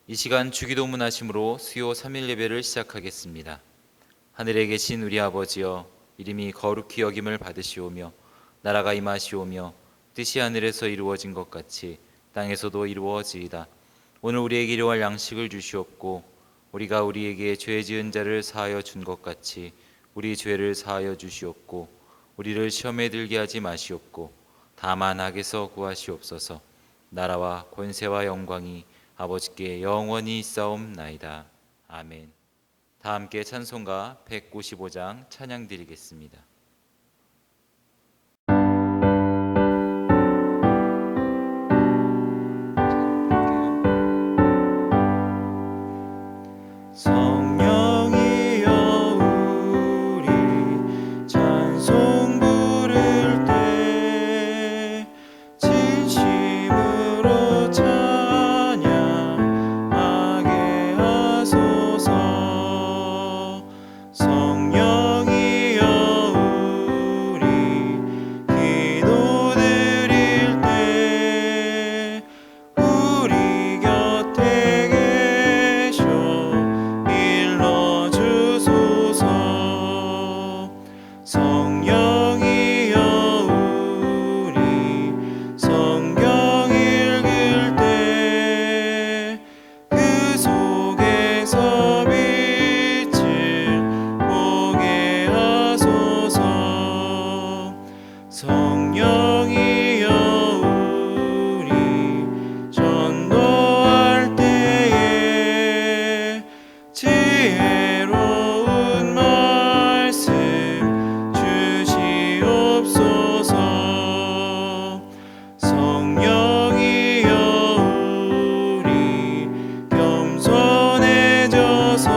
이 시간 주기도문 하심으로 수요 3일 예배를 시작하겠습니다. 하늘에 계신 우리 아버지여, 이름이 거룩히 여김을 받으시오며 나라가 임하시오며 뜻이 하늘에서 이루어진 것 같이 땅에서도 이루어지이다. 오늘 우리에게 일용할 양식을 주시옵고 우리가 우리에게 죄 지은 자를 사하여 준 것 같이 우리 죄를 사하여 주시옵고 우리를 시험에 들게 하지 마시옵고 다만 악에서 구하시옵소서. 나라와 권세와 영광이 아버지께 영원히 있사옵나이다. 아멘. 다 함께 찬송가 155장 찬양 드리겠습니다. 성령이여 우리 찬송 부를 때 진심으로 찬양하게 하소서. 성령이여 우리 기도드릴 때 우리 곁에 계셔 일러주소서. 성령이여 우리 성경 읽을 때 그 속에서 빛을 보게 하소서. 성령이여 우리 전도할 때에 지혜로운 말씀 주시옵소서. 성령이여 우리 겸손해져서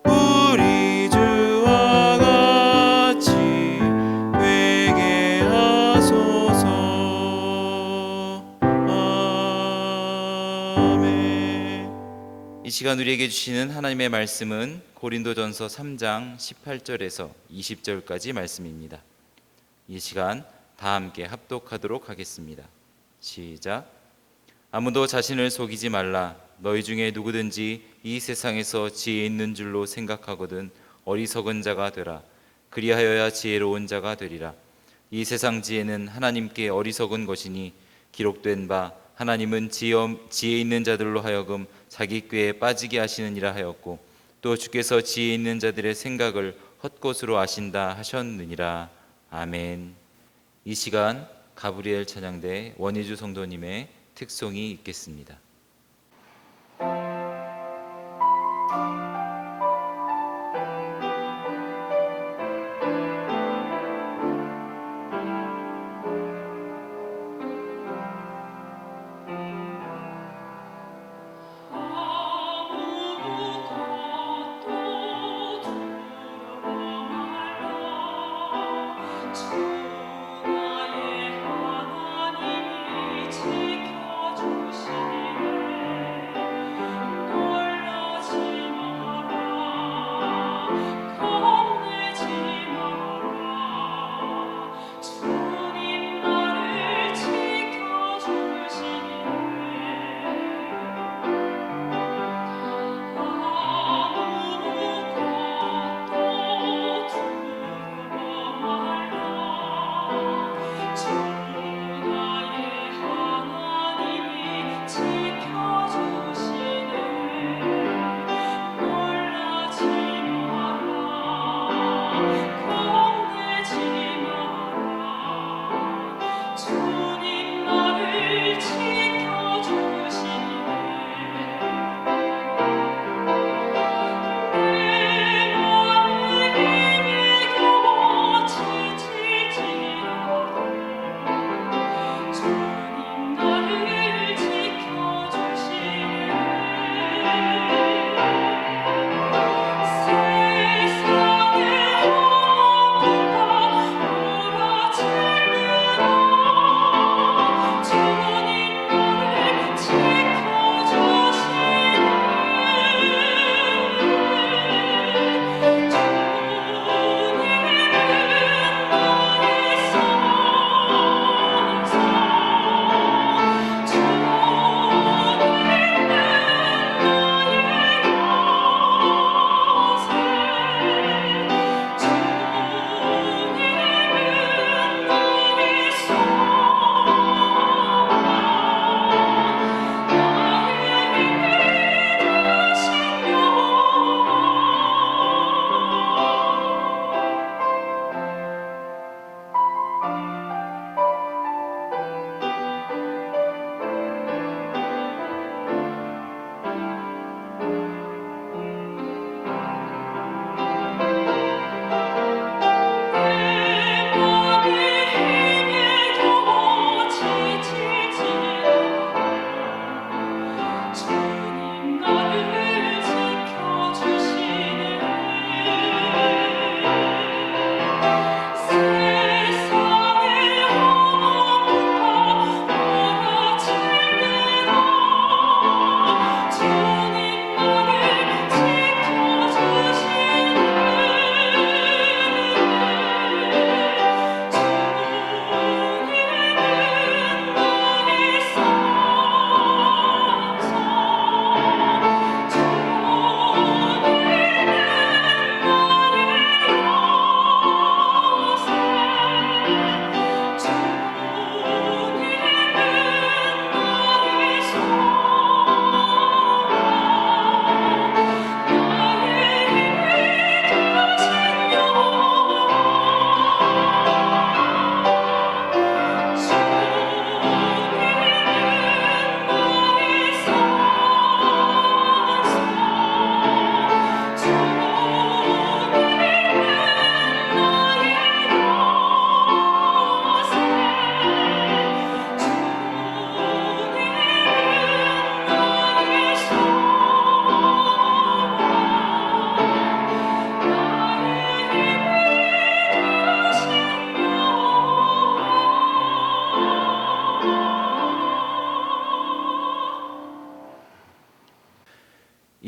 우리 주와 같이 되게 하소서. 아멘. 이 시간 우리에게 주시는 하나님의 말씀은 고린도전서 3장 18절에서 20절까지 말씀입니다. 이 시간 다 함께 합독하도록 하겠습니다. 시작. 아무도 자신을 속이지 말라. 너희 중에 누구든지 이 세상에서 지혜 있는 줄로 생각하거든 어리석은 자가 되라. 그리하여야 지혜로운 자가 되리라. 이 세상 지혜는 하나님께 어리석은 것이니 기록된 바 하나님은 지혜 있는 자들로 하여금 자기 꾀에 빠지게 하시느니라 하였고 또 주께서 지혜 있는 자들의 생각을 헛것으로 아신다 하셨느니라. 아멘. 이 시간 가브리엘 찬양대 원희주 성도님의 특송이 있겠습니다.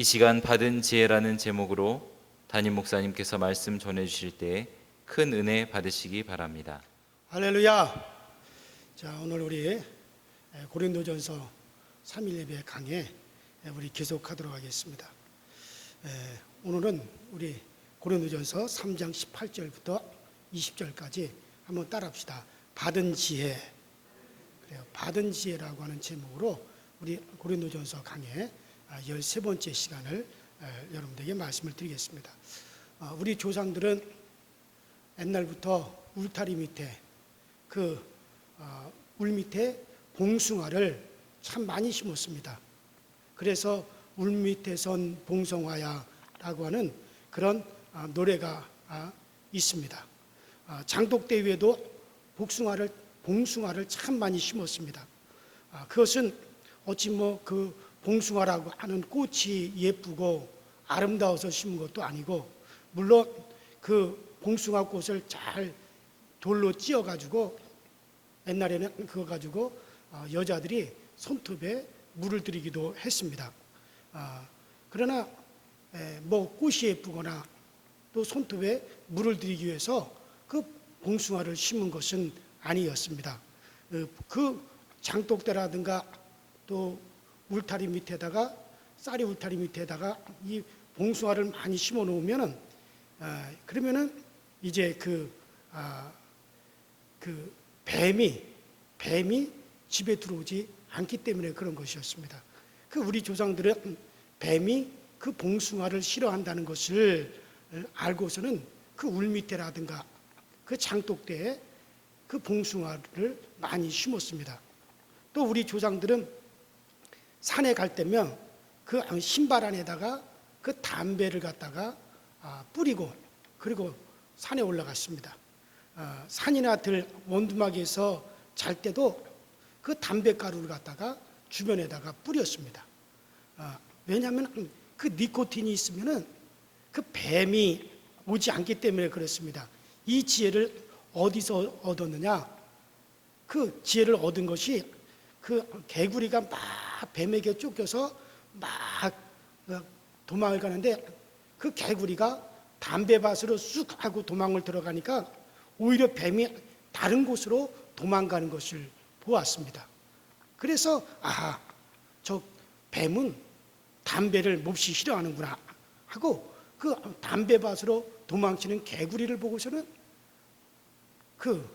이 시간 받은 지혜라는 제목으로 담임 목사님께서 말씀 전해 주실 때 큰 은혜 받으시기 바랍니다. 할렐루야. 자, 오늘 우리 고린도전서 3일 예배 강해 우리 계속하도록 하겠습니다. 오늘은 우리 고린도전서 3장 18절부터 20절까지 한번 따라합시다. 받은 지혜. 그래요. 받은 지혜라고 하는 제목으로 우리 고린도전서 강해 13번째 시간을 여러분들에게 말씀을 드리겠습니다. 우리 조상들은 옛날부터 울타리 밑에 울 밑에 봉숭아를 참 많이 심었습니다. 그래서 울 밑에 선 봉숭아야라고 하는 그런 노래가 있습니다. 장독대 위에도 봉숭아를 참 많이 심었습니다. 그것은 어찌 그 봉숭아라고 하는 꽃이 예쁘고 아름다워서 심은 것도 아니고, 물론 그 봉숭아 꽃을 잘 돌로 찧어가지고 옛날에는 그거 가지고 여자들이 손톱에 물을 들이기도 했습니다. 그러나 꽃이 예쁘거나 또 손톱에 물을 들이기 위해서 그 봉숭아를 심은 것은 아니었습니다. 그 장독대라든가 또 울타리 밑에다가 쌀이 울타리 밑에다가 이 봉숭아를 많이 심어 놓으면은 그러면은 이제 그 뱀이 집에 들어오지 않기 때문에 그런 것이었습니다. 우리 조상들은 뱀이 그 봉숭아를 싫어한다는 것을 알고서는 그 울 밑에라든가 그 장독대에 그 봉숭아를 많이 심었습니다. 또 우리 조상들은 산에 갈 때면 그 신발 안에다가 그 담배를 갖다가 뿌리고 그리고 산에 올라갔습니다. 산이나 들 원두막에서 잘 때도 그 담배가루를 갖다가 주변에다가 뿌렸습니다. 왜냐하면 그 니코틴이 있으면은 그 뱀이 오지 않기 때문에 그렇습니다. 이 지혜를 어디서 얻었느냐? 그 지혜를 얻은 것이 그 개구리가 막 뱀에게 쫓겨서 막 도망을 가는데 그 개구리가 담배밭으로 쑥 하고 도망을 들어가니까 오히려 뱀이 다른 곳으로 도망가는 것을 보았습니다. 그래서 저 뱀은 담배를 몹시 싫어하는구나 하고 그 담배밭으로 도망치는 개구리를 보고서는 그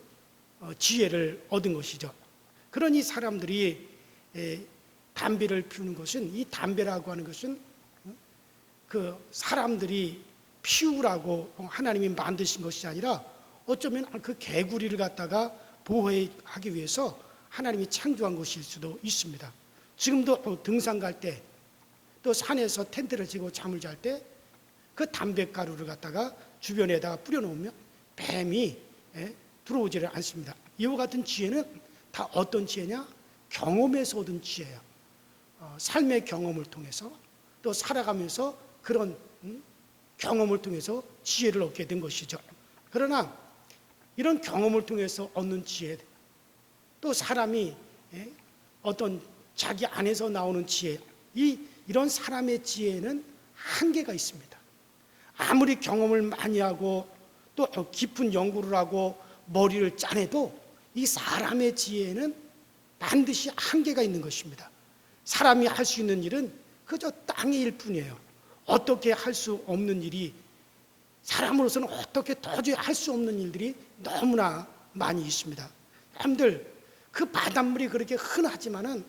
지혜를 얻은 것이죠. 그러니 사람들이 담배를 피우는 것은, 이 담배라고 하는 것은 그 사람들이 피우라고 하나님이 만드신 것이 아니라 어쩌면 그 개구리를 갖다가 보호하기 위해서 하나님이 창조한 것일 수도 있습니다. 지금도 등산 갈 때 또 산에서 텐트를 치고 잠을 잘 때 그 담배가루를 갖다가 주변에다가 뿌려놓으면 뱀이 들어오지를 않습니다. 이와 같은 지혜는 다 어떤 지혜냐? 경험에서 얻은 지혜야. 삶의 경험을 통해서 또 살아가면서 그런 경험을 통해서 지혜를 얻게 된 것이죠. 그러나 이런 경험을 통해서 얻는 지혜, 또 사람이 어떤 자기 안에서 나오는 지혜, 이런 사람의 지혜는 한계가 있습니다. 아무리 경험을 많이 하고 또 깊은 연구를 하고 머리를 짜내도 이 사람의 지혜는 반드시 한계가 있는 것입니다. 사람이 할 수 있는 일은 그저 땅의 일 뿐이에요. 어떻게 할 수 없는 일이, 사람으로서는 어떻게 도저히 할 수 없는 일들이 너무나 많이 있습니다. 여러분들, 그 바닷물이 그렇게 흔하지만은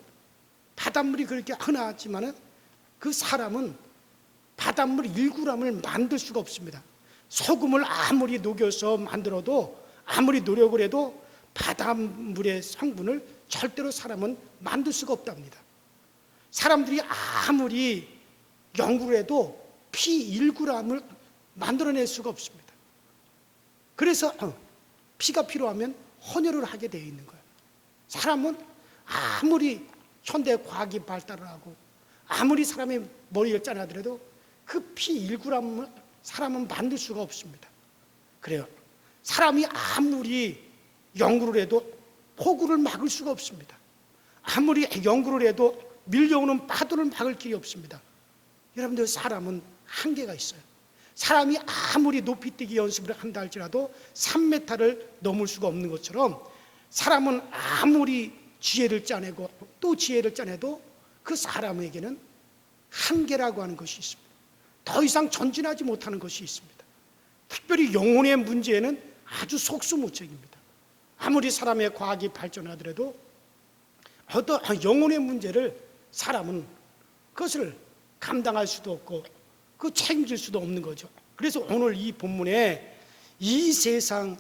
그 사람은 바닷물 1g을 만들 수가 없습니다. 소금을 아무리 녹여서 만들어도 아무리 노력을 해도 바닷물의 성분을 절대로 사람은 만들 수가 없답니다. 사람들이 아무리 연구를 해도 피 1g을 만들어낼 수가 없습니다. 그래서 피가 필요하면 헌혈을 하게 되어 있는 거예요. 사람은 아무리 현대 과학이 발달을 하고 아무리 사람의 머리를 짜내더라도 그 피 1g을 사람은 만들 수가 없습니다. 그래요. 사람이 아무리 연구를 해도 폭우를 막을 수가 없습니다. 아무리 연구를 해도 밀려오는 파도를 막을 길이 없습니다. 여러분들 사람은 한계가 있어요. 사람이 아무리 높이뛰기 연습을 한다 할지라도 3m를 넘을 수가 없는 것처럼 사람은 아무리 지혜를 짜내고 또 지혜를 짜내도 그 사람에게는 한계라고 하는 것이 있습니다. 더 이상 전진하지 못하는 것이 있습니다. 특별히 영혼의 문제에는 아주 속수무책입니다. 아무리 사람의 과학이 발전하더라도 어떤 영혼의 문제를 사람은 그것을 감당할 수도 없고 그 책임질 수도 없는 거죠. 그래서 오늘 이 본문에 이 세상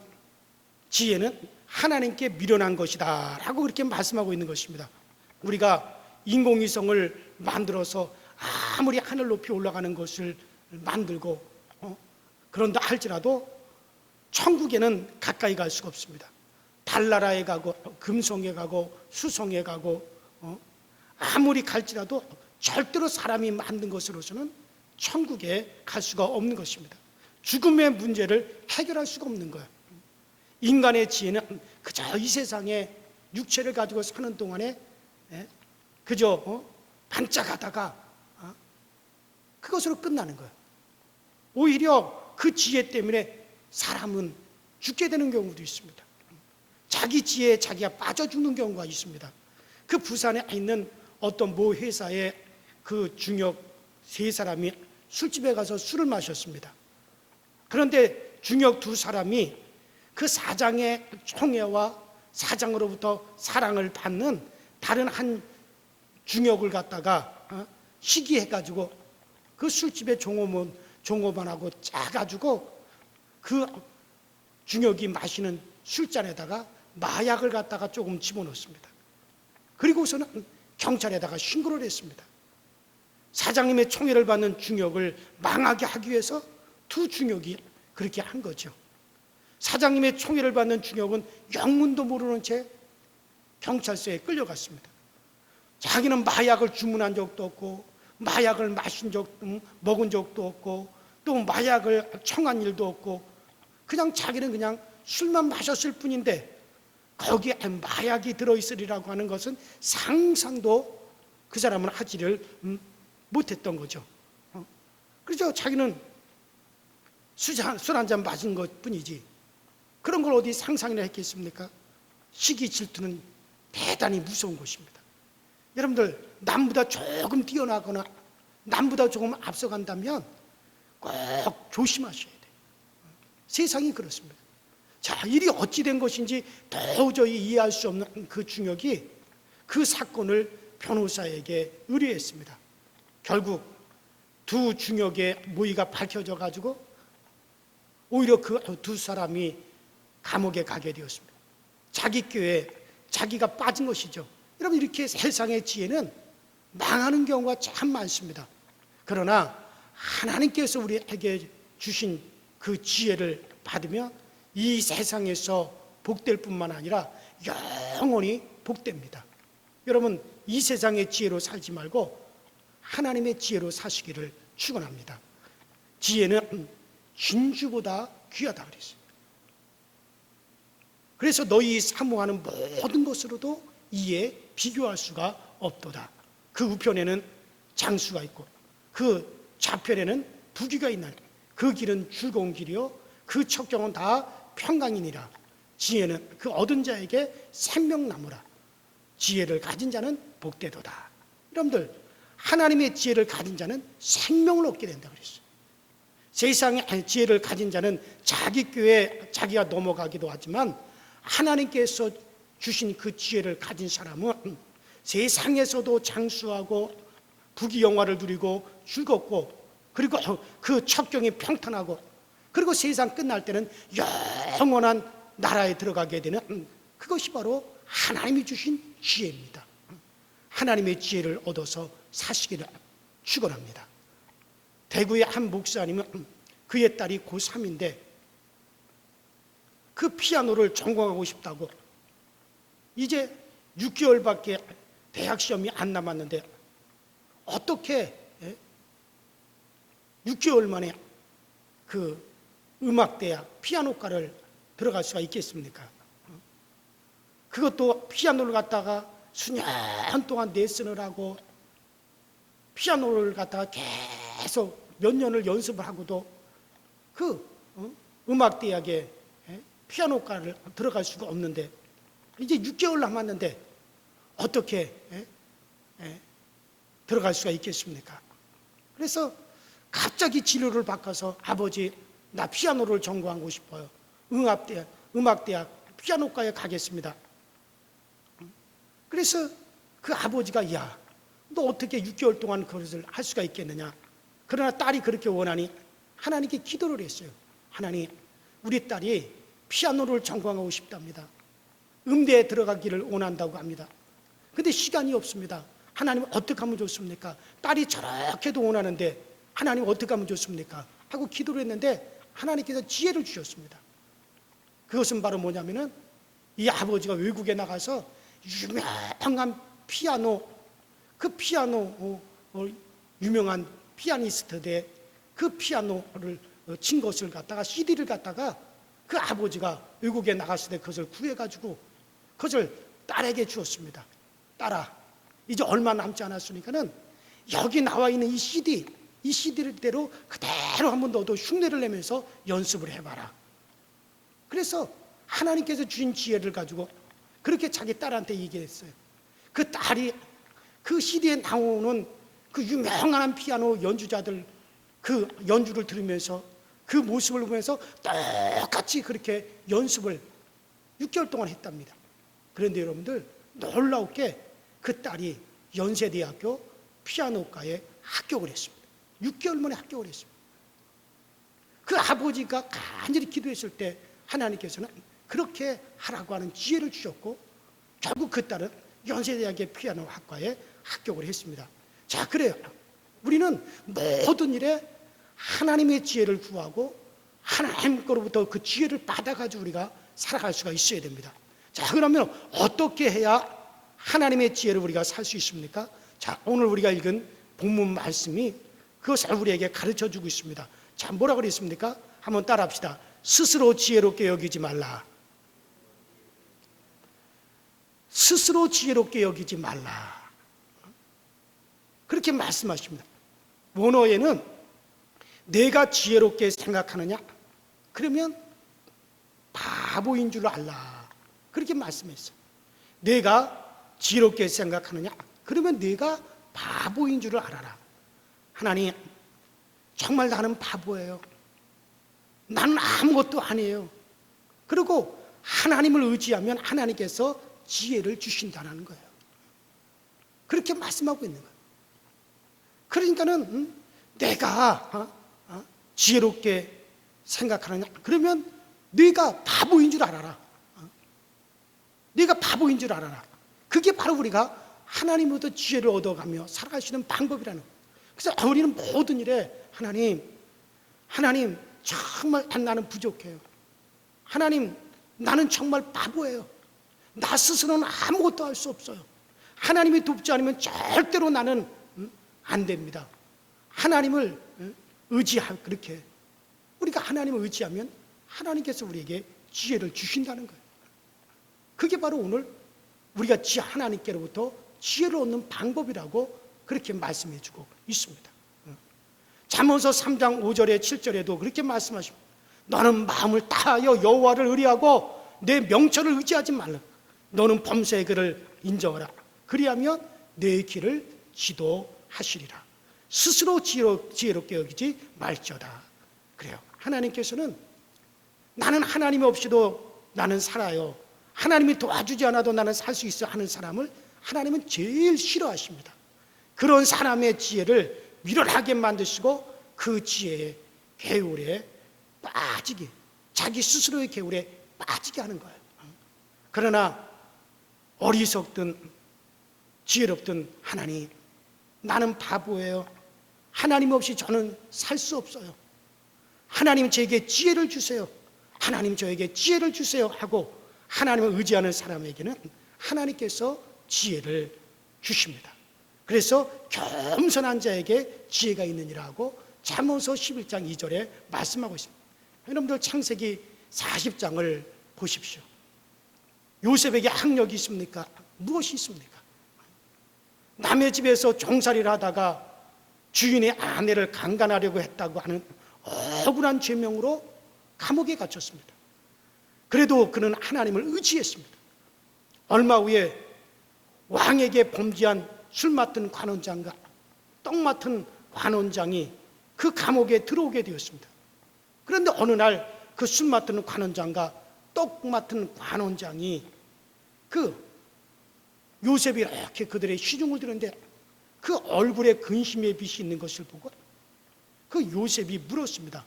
지혜는 하나님께 미련한 것이다 라고 그렇게 말씀하고 있는 것입니다. 우리가 인공위성을 만들어서 아무리 하늘 높이 올라가는 것을 만들고 그런다 할지라도 천국에는 가까이 갈 수가 없습니다. 달나라에 가고 금성에 가고 수성에 가고 아무리 갈지라도 절대로 사람이 만든 것으로서는 천국에 갈 수가 없는 것입니다. 죽음의 문제를 해결할 수가 없는 거예요. 인간의 지혜는 그저 이 세상에 육체를 가지고 사는 동안에 그저 반짝하다가 그것으로 끝나는 거예요. 오히려 그 지혜 때문에 사람은 죽게 되는 경우도 있습니다. 자기 지혜에 자기가 빠져 죽는 경우가 있습니다. 그 부산에 있는 어떤 모 회사의 그 중역 3사람이 술집에 가서 술을 마셨습니다. 그런데 중역 2사람이 그 사장의 총애와 사장으로부터 사랑을 받는 다른 한 중역을 갖다가 시기해가지고 그 술집의 종업원하고 짜가지고 그 중역이 마시는 술잔에다가 마약을 갖다가 조금 집어넣습니다. 그리고서는 경찰에다가 신고를 했습니다. 사장님의 총애를 받는 중역을 망하게 하기 위해서 2 중역이 그렇게 한 거죠. 사장님의 총애를 받는 중역은 영문도 모르는 채 경찰서에 끌려갔습니다. 자기는 마약을 주문한 적도 없고 마약을 먹은 적도 없고 또 마약을 청한 일도 없고 그냥 자기는 그냥 술만 마셨을 뿐인데 거기에 마약이 들어있으리라고 하는 것은 상상도 그 사람은 하지를 못했던 거죠. 그래서 자기는 술 한 잔 마신 것 뿐이지 그런 걸 어디 상상이나 했겠습니까? 시기 질투는 대단히 무서운 것입니다. 여러분들 남보다 조금 뛰어나거나 남보다 조금 앞서간다면 꼭 조심하셔야 돼요. 세상이 그렇습니다. 자, 일이 어찌 된 것인지 도저히 이해할 수 없는 그 중역이 그 사건을 변호사에게 의뢰했습니다. 결국 2 중역의 모의가 밝혀져 가지고 오히려 그 2사람이 감옥에 가게 되었습니다. 자기 꾀에 자기가 빠진 것이죠. 여러분 이렇게 세상의 지혜는 망하는 경우가 참 많습니다. 그러나 하나님께서 우리에게 주신 그 지혜를 받으면 이 세상에서 복될 뿐만 아니라 영원히 복됩니다. 여러분 이 세상의 지혜로 살지 말고 하나님의 지혜로 사시기를 축원합니다. 지혜는 진주보다 귀하다 그랬어요. 그래서 너희 사모하는 모든 것으로도 이에 비교할 수가 없도다. 그 우편에는 장수가 있고 그 좌편에는 부귀가 있나니 그 길은 즐거운 길이요 그 척경은 다 평강이니라. 지혜는 그 얻은 자에게 생명나무라. 지혜를 가진 자는 복되도다. 여러분들 하나님의 지혜를 가진 자는 생명을 얻게 된다 그랬어요. 세상의 지혜를 가진 자는 자기 꾀에 자기가 넘어가기도 하지만 하나님께서 주신 그 지혜를 가진 사람은 세상에서도 장수하고 부귀영화를 누리고 즐겁고 그리고 그 척경이 평탄하고 그리고 세상 끝날 때는 영원한 나라에 들어가게 되는 그것이 바로 하나님이 주신 지혜입니다. 하나님의 지혜를 얻어서 사시기를 축원합니다. 대구의 한 목사님은 그의 딸이 고3인데 그 피아노를 전공하고 싶다고 이제 6개월밖에 대학 시험이 안 남았는데 어떻게 6개월 만에 그 음악대학 피아노과를 들어갈 수가 있겠습니까? 그것도 피아노를 갖다가 수년 동안 레슨을 하고 피아노를 갖다가 계속 몇 년을 연습을 하고도 음악대학에 피아노과를 들어갈 수가 없는데 이제 6개월 남았는데 어떻게 들어갈 수가 있겠습니까? 그래서 갑자기 진로를 바꿔서 아버지 나 피아노를 전공하고 싶어요. 음악대학 피아노과에 가겠습니다. 그래서 그 아버지가 야, 너 어떻게 6개월 동안 그것을 할 수가 있겠느냐. 그러나 딸이 그렇게 원하니 하나님께 기도를 했어요. 하나님, 우리 딸이 피아노를 전공하고 싶답니다. 음대에 들어가기를 원한다고 합니다. 근데 시간이 없습니다. 하나님 어떻게 하면 좋습니까? 딸이 저렇게도 원하는데 하나님 어떻게 하면 좋습니까? 하고 기도를 했는데 하나님께서 지혜를 주셨습니다. 그것은 바로 뭐냐면은 이 아버지가 외국에 나가서 유명한 피아노, 그 피아노 유명한 피아니스트인데 그 피아노를 친 것을 갖다가 CD를 갖다가 그 아버지가 외국에 나갔을 때 그것을 구해가지고 그것을 딸에게 주었습니다. 딸아, 이제 얼마 남지 않았으니까는 여기 나와 있는 이 CD대로 그대로 한번 너도 흉내를 내면서 연습을 해봐라. 그래서 하나님께서 주신 지혜를 가지고 그렇게 자기 딸한테 얘기했어요. 그 딸이 그 CD에 나오는 그 유명한 피아노 연주자들 그 연주를 들으면서 그 모습을 보면서 똑같이 그렇게 연습을 6개월 동안 했답니다. 그런데 여러분들 놀라웠게 그 딸이 연세대학교 피아노과에 합격을 했습니다. 6개월 만에 합격을 했습니다. 그 아버지가 간절히 기도했을 때 하나님께서는 그렇게 하라고 하는 지혜를 주셨고 결국 그 딸은 연세대학의 피아노 학과에 합격을 했습니다. 자, 그래요. 우리는 모든 일에 하나님의 지혜를 구하고 하나님 거로부터 그 지혜를 받아가지고 우리가 살아갈 수가 있어야 됩니다. 자, 그러면 어떻게 해야 하나님의 지혜를 우리가 살 수 있습니까? 자, 오늘 우리가 읽은 본문 말씀이 그것을 우리에게 가르쳐주고 있습니다. 자, 뭐라 그랬습니까? 한번 따라합시다. 스스로 지혜롭게 여기지 말라. 스스로 지혜롭게 여기지 말라. 그렇게 말씀하십니다. 원어에는 내가 지혜롭게 생각하느냐? 그러면 바보인 줄 알라. 그렇게 말씀했어요. 내가 지혜롭게 생각하느냐? 그러면 내가 바보인 줄을 알아라. 하나님, 정말 나는 바보예요. 나는 아무것도 아니에요. 그리고 하나님을 의지하면 하나님께서 지혜를 주신다는 거예요. 그렇게 말씀하고 있는 거예요. 그러니까는 내가 지혜롭게 생각하느냐? 그러면 네가 바보인 줄 알아라. 네가 바보인 줄 알아라. 그게 바로 우리가 하나님으로부터 지혜를 얻어가며 살아갈 수 있는 방법이라는 거예요. 그래서 우리는 모든 일에 하나님 정말 나는 부족해요. 하나님, 나는 정말 바보예요. 나 스스로는 아무것도 할 수 없어요. 하나님이 돕지 않으면 절대로 나는 안 됩니다. 하나님을 의지할 그렇게 우리가 하나님을 의지하면 하나님께서 우리에게 지혜를 주신다는 거예요. 그게 바로 오늘 우리가 하나님께로부터 지혜를 얻는 방법이라고 그렇게 말씀해 주고 있습니다. 잠언서 3장 5절에 7절에도 그렇게 말씀하십니다. 너는 마음을 다하여 여호와를 의뢰하고 내 명철을 의지하지 말라. 너는 범사의 그를 인정하라. 그리하면 내 길을 지도하시리라. 스스로 지혜롭게 여기지 말지어다. 그래요. 하나님께서는 나는 하나님 없이도 나는 살아요. 하나님이 도와주지 않아도 나는 살 수 있어 하는 사람을 하나님은 제일 싫어하십니다. 그런 사람의 지혜를 미련하게 만드시고 그 지혜의 개울에 빠지게, 자기 스스로의 개울에 빠지게 하는 거예요. 그러나 어리석든 지혜롭든 하나님, 나는 바보예요. 하나님 없이 저는 살 수 없어요. 하나님 저에게 지혜를 주세요. 하나님 저에게 지혜를 주세요 하고 하나님을 의지하는 사람에게는 하나님께서 지혜를 주십니다. 그래서 겸손한 자에게 지혜가 있느니라고 잠언서 11장 2절에 말씀하고 있습니다. 여러분들 창세기 40장을 보십시오. 요셉에게 학력이 있습니까? 무엇이 있습니까? 남의 집에서 종살이를 하다가 주인의 아내를 강간하려고 했다고 하는 억울한 죄명으로 감옥에 갇혔습니다. 그래도 그는 하나님을 의지했습니다. 얼마 후에 왕에게 범죄한 술 맡은 관원장과 떡 맡은 관원장이 그 감옥에 들어오게 되었습니다. 그런데 어느 날 그 술 맡은 관원장과 떡 맡은 관원장이 그 요셉이 이렇게 그들의 시중을 드는데 그 얼굴에 근심의 빛이 있는 것을 보고 그 요셉이 물었습니다.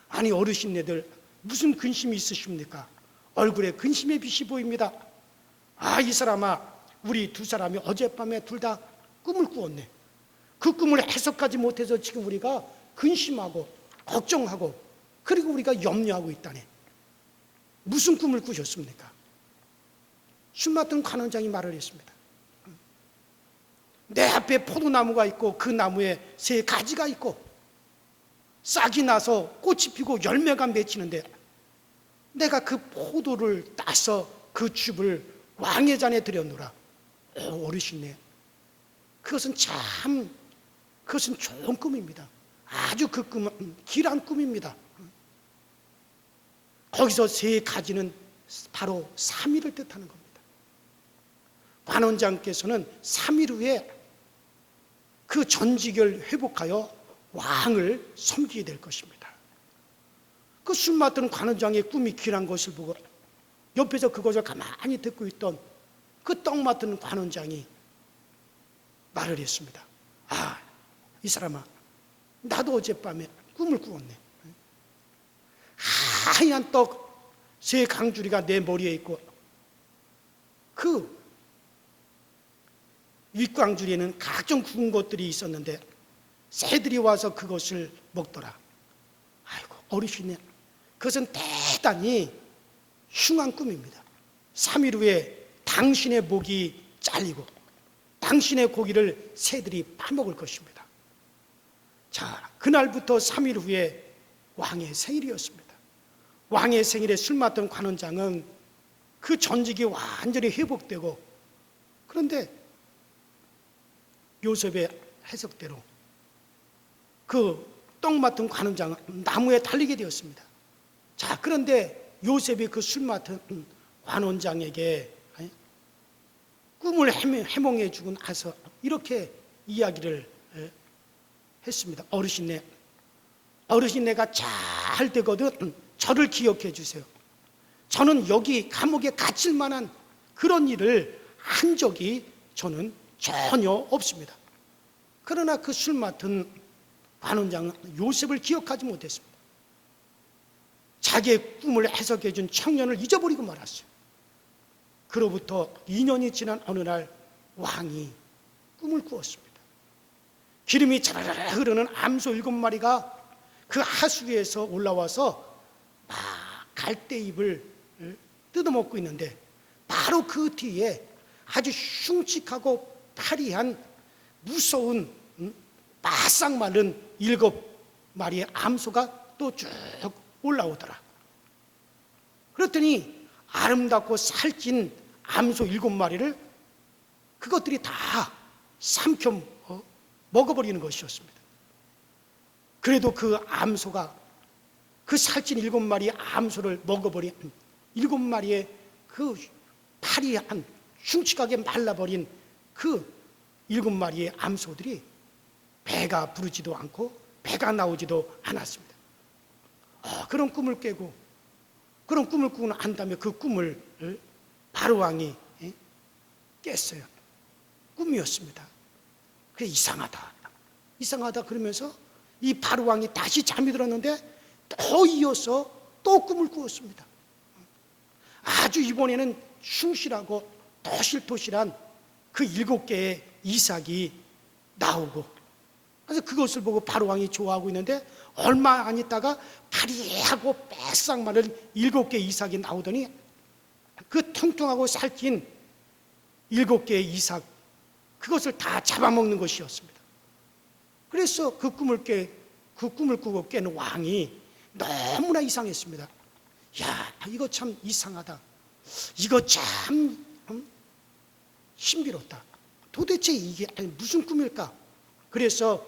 아니 어르신네들 무슨 근심이 있으십니까? 얼굴에 근심의 빛이 보입니다. 아, 이 사람아, 우리 두 사람이 어젯밤에 둘 다 꿈을 꾸었네. 그 꿈을 해석하지 못해서 지금 우리가 근심하고 걱정하고 그리고 우리가 염려하고 있다네. 무슨 꿈을 꾸셨습니까? 술 맡은 관원장이 말을 했습니다. 내 앞에 포도나무가 있고 그 나무에 새 가지가 있고 싹이 나서 꽃이 피고 열매가 맺히는데 내가 그 포도를 따서 그 즙을 왕의 잔에 들여놓으라. 어르신네, 그것은 좋은 꿈입니다. 아주 그 꿈은 길한 꿈입니다. 거기서 새 가지는 바로 3일을 뜻하는 겁니다. 관원장께서는 3일 후에 그 전직을 회복하여 왕을 섬기게 될 것입니다. 그 술 맡은 관원장의 꿈이 길한 것을 보고 옆에서 그것을 가만히 듣고 있던 그 떡 맡은 관원장이 말을 했습니다. 아, 이 사람아, 나도 어젯밤에 꿈을 꾸었네. 하얀 떡 세 강주리가 내 머리에 있고 그 윗광주리에는 각종 구운 것들이 있었는데 새들이 와서 그것을 먹더라. 아이고 어르신네, 그것은 대단히 흉한 꿈입니다. 3일 후에 당신의 목이 잘리고 당신의 고기를 새들이 파먹을 것입니다. 자, 그날부터 3일 후에 왕의 생일이었습니다. 왕의 생일에 술 맡던 관원장은 그 전직이 완전히 회복되고, 그런데 요셉의 해석대로 그 떡 맡은 관원장은 나무에 달리게 되었습니다. 자, 그런데 요셉이 그 술 맡은 관원장에게 꿈을 해몽해 주고 나서 이렇게 이야기를 했습니다. 어르신네가 잘 되거든 저를 기억해 주세요. 저는 여기 감옥에 갇힐 만한 그런 일을 한 적이 저는 전혀 없습니다. 그러나 그 술 맡은 관원장은 요셉을 기억하지 못했습니다. 자기의 꿈을 해석해 준 청년을 잊어버리고 말았어요. 그로부터 2년이 지난 어느 날 왕이 꿈을 꾸었습니다. 기름이 자라라 흐르는 암소 7마리가 그 하수위에서 올라와서 막 갈대잎을 뜯어먹고 있는데 바로 그 뒤에 아주 흉측하고 파리한 무서운 바싹 마른 7마리의 암소가 또 쭉 올라오더라. 그랬더니 아름답고 살찐 암소 7마리를 그것들이 다 삼켜 먹어버리는 것이었습니다. 그래도 그 암소가 그 살찐 7마리의 암소를 먹어버린 7마리의 그 파리한 흉측하게 말라버린 그 7마리의 암소들이 배가 부르지도 않고 배가 나오지도 않았습니다. 그런 꿈을 꾸고 난 다음에 그 꿈을 바로왕이 깼어요. 꿈이었습니다. 그게 이상하다 그러면서 이 바로왕이 다시 잠이 들었는데 더 이어서 또 꿈을 꾸었습니다. 아주 이번에는 숭실하고 토실토실한 그 7개의 이삭이 나오고, 그래서 그것을 보고 바로왕이 좋아하고 있는데 얼마 안 있다가 파리하고 빼싹 마른 7개의 이삭이 나오더니 그 통통하고 살찐 7개의 이삭, 그것을 다 잡아먹는 것이었습니다. 그래서 그 꿈을 꾸고 깬 왕이 너무나 이상했습니다. 야, 이거 참 이상하다. 이거 참 신비롭다. 도대체 이게 무슨 꿈일까? 그래서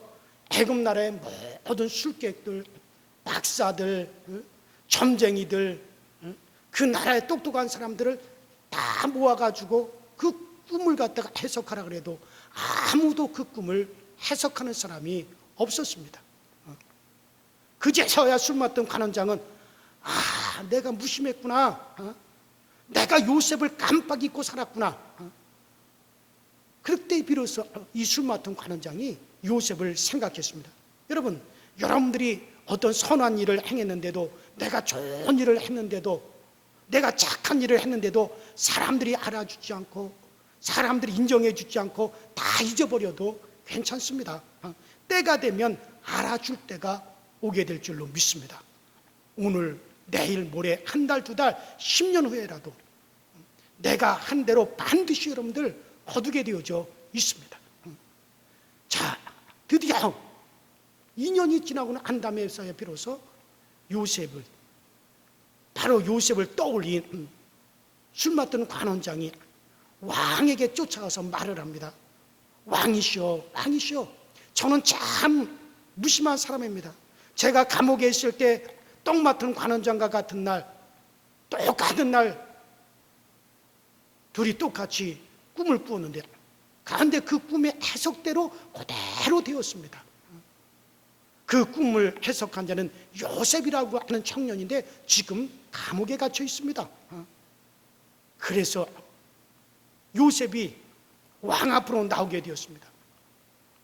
애굽 나라의 모든 술객들, 박사들, 점쟁이들, 그 나라의 똑똑한 사람들을 다 모아가지고 그 꿈을 갖다가 해석하라 그래도 아무도 그 꿈을 해석하는 사람이 없었습니다. 그제서야 술 맡던 관원장은 내가 무심했구나, 내가 요셉을 깜빡 잊고 살았구나. 그때 비로소 이 술 맡은 관원장이 요셉을 생각했습니다. 여러분, 여러분들이 어떤 선한 일을 행했는데도, 내가 좋은 일을 했는데도, 내가 착한 일을 했는데도 사람들이 알아주지 않고, 사람들이 인정해 주지 않고 다 잊어버려도 괜찮습니다. 때가 되면 알아줄 때가 오게 될 줄로 믿습니다. 오늘, 내일, 모레, 한 달, 두 달, 10년 후에라도 내가 한 대로 반드시 여러분들 거두게 되어져 있습니다. 자, 드디어 2년이 지나고 난 다음에서야 비로소 바로 요셉을 떠올린 술 맡던 관원장이 왕에게 쫓아가서 말을 합니다. 왕이시여, 저는 참 무심한 사람입니다. 제가 감옥에 있을 때 떡 맡은 관원장과 같은 날, 똑같은 날 둘이 똑같이 꿈을 꾸었는데, 그런데 그 꿈의 해석대로 그대로 되었습니다. 그 꿈을 해석한 자는 요셉이라고 하는 청년인데 지금 감옥에 갇혀 있습니다. 그래서 요셉이 왕 앞으로 나오게 되었습니다.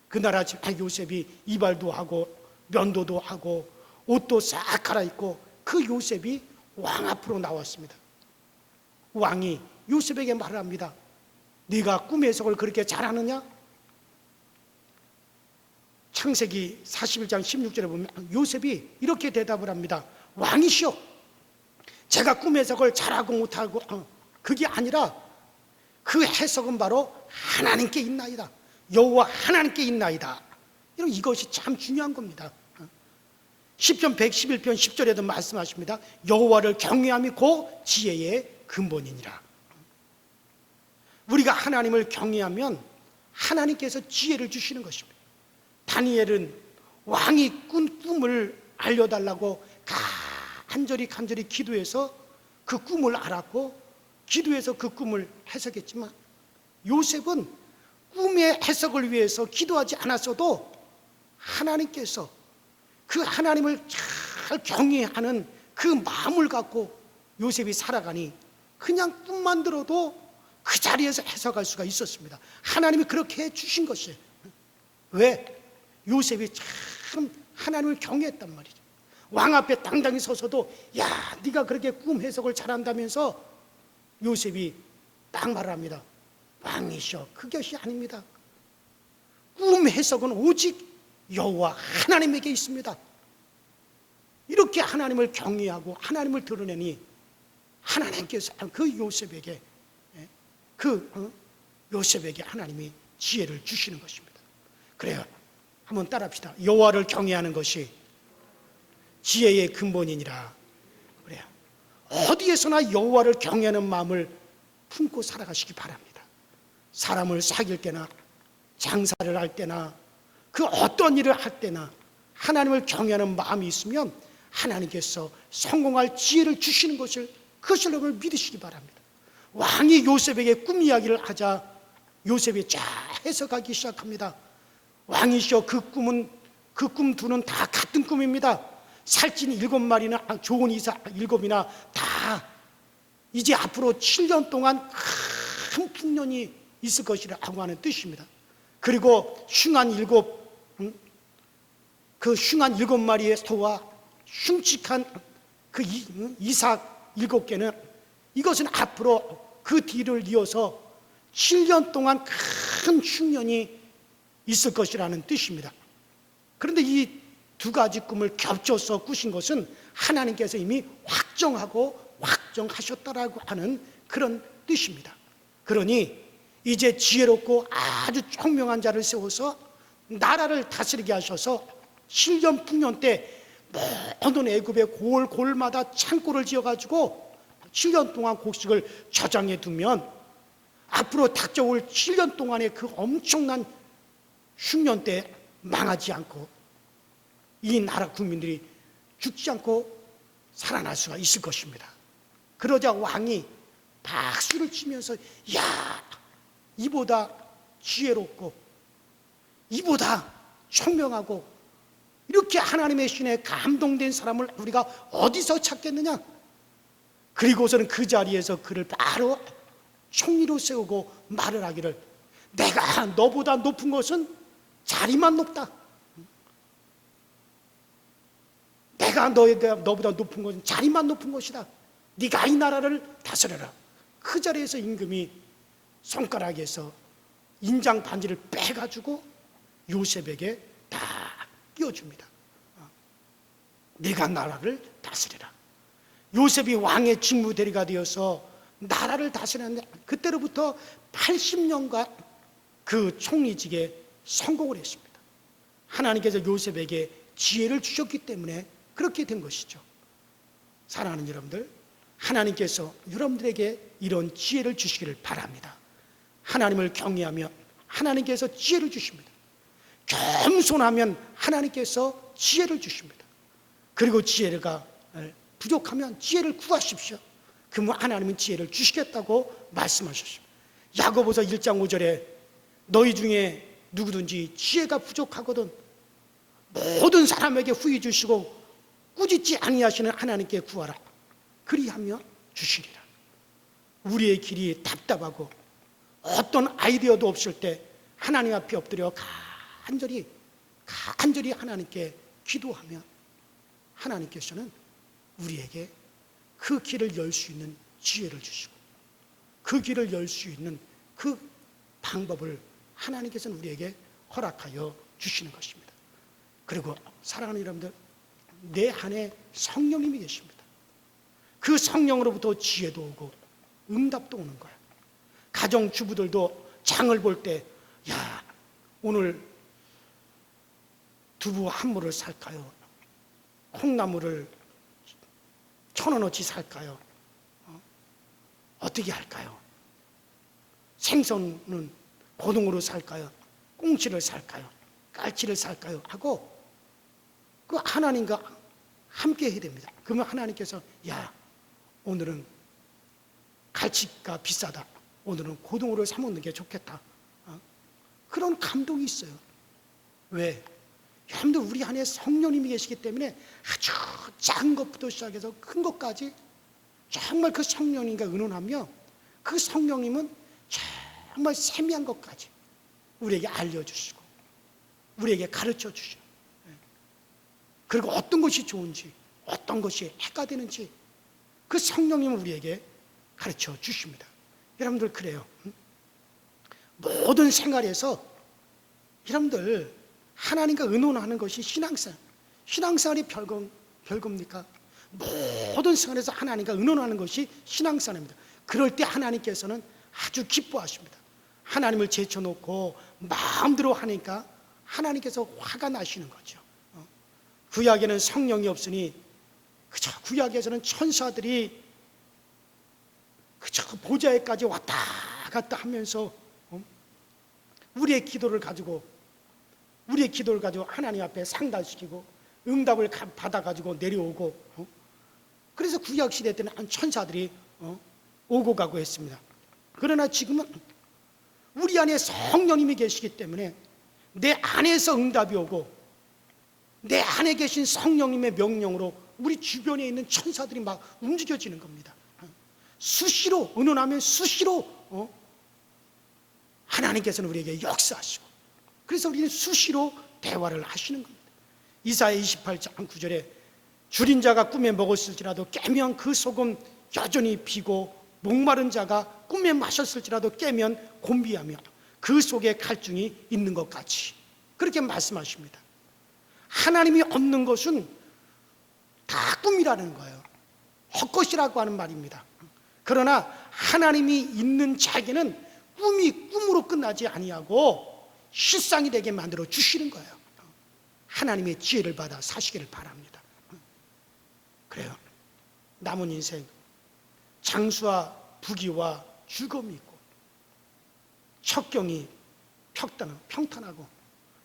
그날 아침 요셉이 이발도 하고 면도도 하고 옷도 싹 갈아입고 그 요셉이 왕 앞으로 나왔습니다. 왕이 요셉에게 말을 합니다. 네가 꿈 해석을 그렇게 잘하느냐? 창세기 41장 16절에 보면 요셉이 이렇게 대답을 합니다. 왕이시여, 제가 꿈 해석을 잘하고 못하고 그게 아니라 그 해석은 바로 하나님께 있나이다. 여호와 하나님께 있나이다. 이것이 참 중요한 겁니다. 시편 111편 10절에도 말씀하십니다. 여호와를 경외함이 곧 지혜의 근본이니라. 우리가 하나님을 경외하면 하나님께서 지혜를 주시는 것입니다. 다니엘은 왕이 꾼 꿈을 알려달라고 간절히 기도해서 그 꿈을 알았고 기도해서 그 꿈을 해석했지만, 요셉은 꿈의 해석을 위해서 기도하지 않았어도 하나님께서 그 하나님을 잘 경외하는 그 마음을 갖고 요셉이 살아가니 그냥 꿈만 들어도 그 자리에서 해석할 수가 있었습니다. 하나님이 그렇게 해주신 것이에요. 왜? 요셉이 참 하나님을 경외했단 말이죠. 왕 앞에 당당히 서서도 네가 그렇게 꿈 해석을 잘한다면서 요셉이 딱 말합니다. 왕이시여, 그것이 아닙니다. 꿈 해석은 오직 여호와 하나님에게 있습니다. 이렇게 하나님을 경외하고 하나님을 드러내니 하나님께서 요셉에게 하나님이 지혜를 주시는 것입니다. 그래요, 한번 따라합시다. 여호와를 경외하는 것이 지혜의 근본이니라. 그래요, 어디에서나 여호와를 경외하는 마음을 품고 살아가시기 바랍니다. 사람을 사귈 때나 장사를 할 때나 그 어떤 일을 할 때나 하나님을 경외하는 마음이 있으면 하나님께서 성공할 지혜를 주시는 것을, 그것을 여러분 믿으시기 바랍니다. 왕이 요셉에게 꿈 이야기를 하자 요셉이 쫙 해석하기 시작합니다. 왕이시여, 그 꿈 두는 다 같은 꿈입니다. 살찐 7마리나 좋은 이사 7이나 다 이제 앞으로 7년 동안 큰 풍년이 있을 것이라고 하는 뜻입니다. 그리고 흉한 7마리의 소와 흉측한 그 이삭 7개는 이것은 앞으로 그 뒤를 이어서 7년 동안 큰 흉년이 있을 것이라는 뜻입니다. 그런데 이 두 가지 꿈을 겹쳐서 꾸신 것은 하나님께서 이미 확정하셨다라고 하는 그런 뜻입니다. 그러니 이제 지혜롭고 아주 총명한 자를 세워서 나라를 다스리게 하셔서 7년 풍년 때 모든 애굽의 골마다 창고를 지어가지고 7년 동안 곡식을 저장해 두면 앞으로 닥쳐올 7년 동안의 그 엄청난 흉년 때 망하지 않고 이 나라 국민들이 죽지 않고 살아날 수가 있을 것입니다. 그러자 왕이 박수를 치면서 야, 이보다 지혜롭고 이보다 총명하고 이렇게 하나님의 신에 감동된 사람을 우리가 어디서 찾겠느냐? 그리고서는 그 자리에서 그를 바로 총리로 세우고 말을 하기를, 내가 너보다 높은 것은 자리만 높다. 내가 너보다 높은 것은 자리만 높은 것이다. 네가 이 나라를 다스려라. 그 자리에서 임금이 손가락에서 인장 반지를 빼가지고 요셉에게 다 끼워줍니다. 네가 나라를 다스려라. 요셉이 왕의 직무대리가 되어서 나라를 다스렸는데 그때로부터 80년간 그 총리직에 성공을 했습니다. 하나님께서 요셉에게 지혜를 주셨기 때문에 그렇게 된 것이죠. 사랑하는 여러분들, 하나님께서 여러분들에게 이런 지혜를 주시기를 바랍니다. 하나님을 경외하면 하나님께서 지혜를 주십니다. 겸손하면 하나님께서 지혜를 주십니다. 그리고 지혜가 부족하면 지혜를 구하십시오. 그러면 하나님은 지혜를 주시겠다고 말씀하셨습니다. 야고보서 1장 5절에 너희 중에 누구든지 지혜가 부족하거든 모든 사람에게 후히 주시고 꾸짖지 아니하시는 하나님께 구하라. 그리하면 주시리라. 우리의 길이 답답하고 어떤 아이디어도 없을 때 하나님 앞에 엎드려 간절히 하나님께 기도하면 하나님께서는 우리에게 그 길을 열 수 있는 지혜를 주시고 그 길을 열 수 있는 그 방법을 하나님께서는 우리에게 허락하여 주시는 것입니다. 그리고 사랑하는 여러분들, 내 안에 성령님이 계십니다. 그 성령으로부터 지혜도 오고 응답도 오는 거예요. 가정주부들도 장을 볼 때, 야, 오늘 두부 한 무를 살까요? 콩나물을 1,000원어치 살까요? 어떻게 할까요? 생선은 고등어로 살까요? 꽁치를 살까요? 깔치를 살까요? 하고 그 하나님과 함께 해야 됩니다. 그러면 하나님께서, 야, 오늘은 갈치가 비싸다. 오늘은 고등어를 사 먹는 게 좋겠다. 그런 감동이 있어요. 왜? 여러분들, 우리 안에 성령님이 계시기 때문에 아주 작은 것부터 시작해서 큰 것까지 정말 그 성령님과 의논하며 그 성령님은 정말 세미한 것까지 우리에게 알려주시고 우리에게 가르쳐 주시고, 그리고 어떤 것이 좋은지 어떤 것이 해가 되는지 그 성령님은 우리에게 가르쳐 주십니다. 여러분들, 그래요. 모든 생활에서 여러분들 하나님과 의논하는 것이 신앙생활이 별겁니까? 모든 생활에서 하나님과 의논하는 것이 신앙생활입니다. 그럴 때 하나님께서는 아주 기뻐하십니다. 하나님을 제쳐놓고 마음대로 하니까 하나님께서 화가 나시는 거죠. 구약에는 성령이 없으니 그저 구약에서는 천사들이 그저 보좌에까지 왔다 갔다 하면서 우리의 기도를 가지고 하나님 앞에 상달시키고 응답을 받아가지고 내려오고, 그래서 구약시대 때는 천사들이 오고 가고 했습니다. 그러나 지금은 우리 안에 성령님이 계시기 때문에 내 안에서 응답이 오고 내 안에 계신 성령님의 명령으로 우리 주변에 있는 천사들이 막 움직여지는 겁니다. 수시로 의논하면 수시로 하나님께서는 우리에게 역사하시고, 그래서 우리는 수시로 대화를 하시는 겁니다. 이사야 28장 9절에 줄인 자가 꿈에 먹었을지라도 깨면 그 속은 여전히 비고 목마른 자가 꿈에 마셨을지라도 깨면 곤비하며 그 속에 갈증이 있는 것 같이, 그렇게 말씀하십니다. 하나님이 없는 것은 다 꿈이라는 거예요. 헛것이라고 하는 말입니다. 그러나 하나님이 있는 자에게는 꿈이 꿈으로 끝나지 아니하고 실상이 되게 만들어 주시는 거예요. 하나님의 지혜를 받아 사시기를 바랍니다. 그래요. 남은 인생 장수와 부귀와 즐거움이 있고 척경이 평탄하고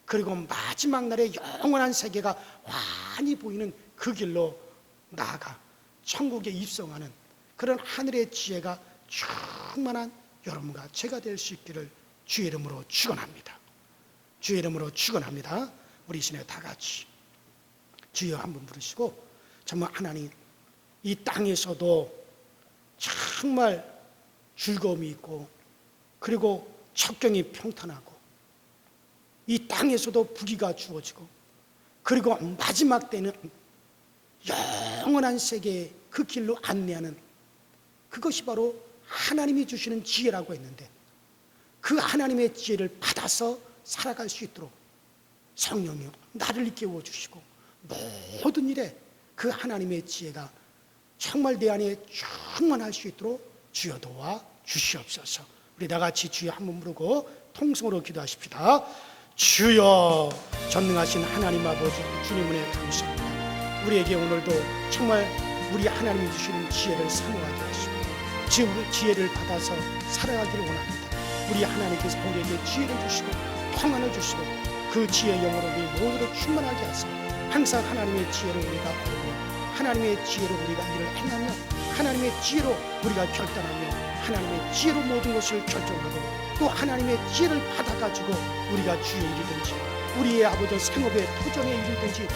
그리고 마지막 날에 영원한 세계가 환히 보이는 그 길로 나아가 천국에 입성하는 그런 하늘의 지혜가 충만한 여러분과 제가 될 수 있기를 주의 이름으로 축원합니다. 주의 이름으로 축원합니다. 우리 신에 다 같이 주여 한번 부르시고, 정말 하나님, 이 땅에서도 정말 즐거움이 있고, 그리고 척경이 평탄하고, 이 땅에서도 부귀가 주어지고, 그리고 마지막 때는 영원한 세계의 그 길로 안내하는, 그것이 바로 하나님이 주시는 지혜라고 했는데, 그 하나님의 지혜를 받아서 살아갈 수 있도록 성령이여 나를 깨워주시고, 모든 일에 그 하나님의 지혜가 정말 내 안에 충만할 수 있도록 주여 도와 주시옵소서. 우리 다 같이 주여 한번 부르고 통성으로 기도하십시다. 주여, 전능하신 하나님 아버지, 주님 은혜 감사합니다. 우리에게 오늘도 정말 우리 하나님이 주시는 지혜를 사모하게 하시고, 지혜를 받아서 살아가기를 원합니다. 우리 하나님께서 우리에게 지혜를 주시고 평안을 주시고, 그 지혜의 영으로 우리 모두를 충만하게 하사 항상 하나님의 지혜로 우리가 걸고, 하나님의 지혜로 우리가 일을 행하며, 하나님의 지혜로 우리가 결단하며, 하나님의 지혜로 모든 것을 결정하고, 또 하나님의 지혜를 받아가지고 우리가 주의 일이든지 우리의 아버지 생업의 토전의 일이든지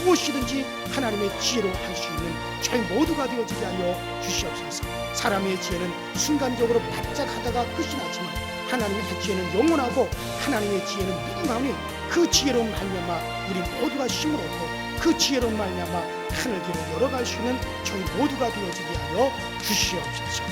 무엇이든지 하나님의 지혜로 할 수 있는 저희 모두가 되어지게 하여 주시옵소서. 사람의 지혜는 순간적으로 바짝 하다가 끝이 나지만 하나님의 지혜는 영원하고, 하나님의 지혜는 무궁하니 그 지혜로 말미암아 우리 모두가 힘을 얻고, 그 지혜로 말미암아 하늘 길을 열어갈 수 있는 저희 모두가 되어지게 하여 주시옵소서.